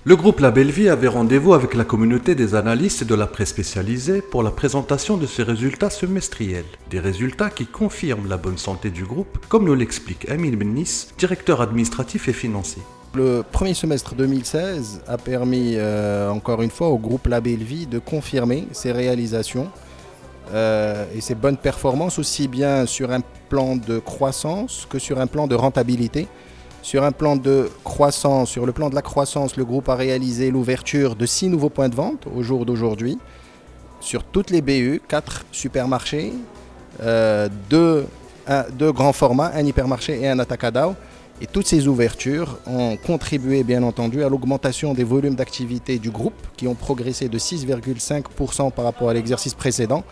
Le groupe La Belle Vie avait rendez-vous avec la communauté des analystes et de la presse spécialisée pour la présentation de ses résultats semestriels. Des résultats qui confirment la bonne santé du groupe, comme nous l'explique Emile Bennis, directeur administratif et financier. Le premier semestre 2016 a permis encore une fois au groupe La Belle Vie de confirmer ses réalisations et ses bonnes performances, aussi bien sur un plan de croissance que sur un plan de rentabilité. Sur un plan de croissance, sur le plan de la croissance, le groupe a réalisé l'ouverture de 6 nouveaux points de vente au jour d'aujourd'hui, sur toutes les BU, 4 supermarchés, 2 grands formats, un hypermarché et un atacadao. Et toutes ces ouvertures ont contribué bien entendu à l'augmentation des volumes d'activité du groupe qui ont progressé de 6,5% par rapport à l'exercice précédent.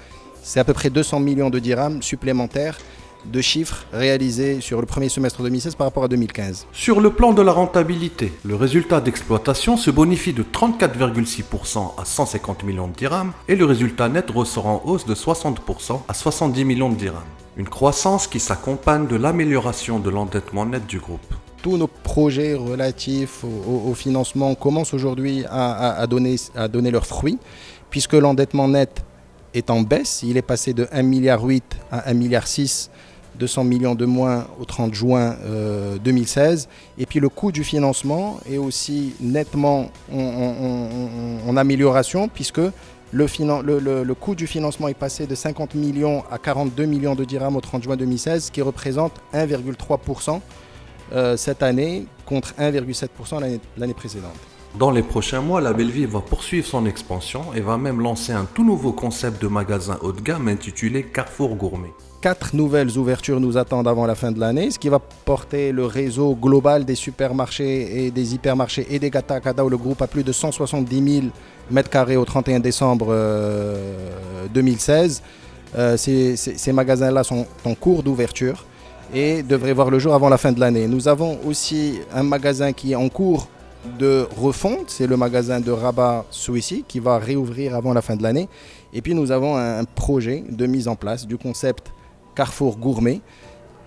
C'est à peu près 200 millions de dirhams supplémentaires de chiffres réalisés sur le premier semestre 2016 par rapport à 2015. Sur le plan de la rentabilité, le résultat d'exploitation se bonifie de 34,6% à 150 millions de dirhams et le résultat net ressort en hausse de 60% à 70 millions de dirhams. Une croissance qui s'accompagne de l'amélioration de l'endettement net du groupe. Tous nos projets relatifs au financement commencent aujourd'hui à donner leurs fruits, puisque l'endettement net est en baisse. Il est passé de 1,8 milliard à 1,6 milliard, 200 millions de moins au 30 juin 2016. Et puis le coût du financement est aussi nettement en amélioration, puisque le coût du financement est passé de 50 millions à 42 millions de dirhams au 30 juin 2016, ce qui représente 1,3% cette année contre 1,7% l'année précédente. Dans les prochains mois, La Belle Vie va poursuivre son expansion et va même lancer un tout nouveau concept de magasin haut de gamme intitulé Carrefour Gourmet. 4 nouvelles ouvertures nous attendent avant la fin de l'année, ce qui va porter le réseau global des supermarchés et des hypermarchés et des atacadao. Le groupe a plus de 170 000 m² au 31 décembre 2016. Ces magasins-là sont en cours d'ouverture et devraient voir le jour avant la fin de l'année. Nous avons aussi un magasin qui est en cours de refonte, c'est le magasin de Rabat Souissi qui va réouvrir avant la fin de l'année. Et puis nous avons un projet de mise en place du concept Carrefour Gourmet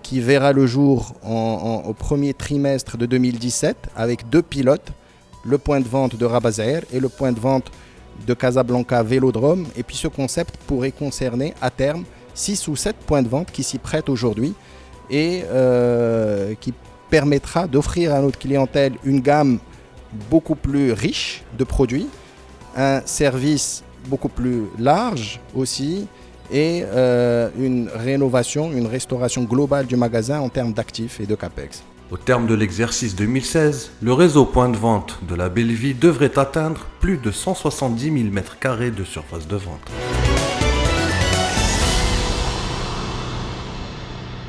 qui verra le jour au premier trimestre de 2017 avec 2 pilotes, le point de vente de Rabat Zahir et le point de vente de Casablanca Vélodrome. Et puis ce concept pourrait concerner à terme 6 ou 7 points de vente qui s'y prêtent aujourd'hui et qui permettra d'offrir à notre clientèle une gamme beaucoup plus riche de produits, un service beaucoup plus large aussi et une rénovation, une restauration globale du magasin en termes d'actifs et de capex. Au terme de l'exercice 2016, le réseau point de vente de La Belle Vie devrait atteindre plus de 170 000 m² de surface de vente.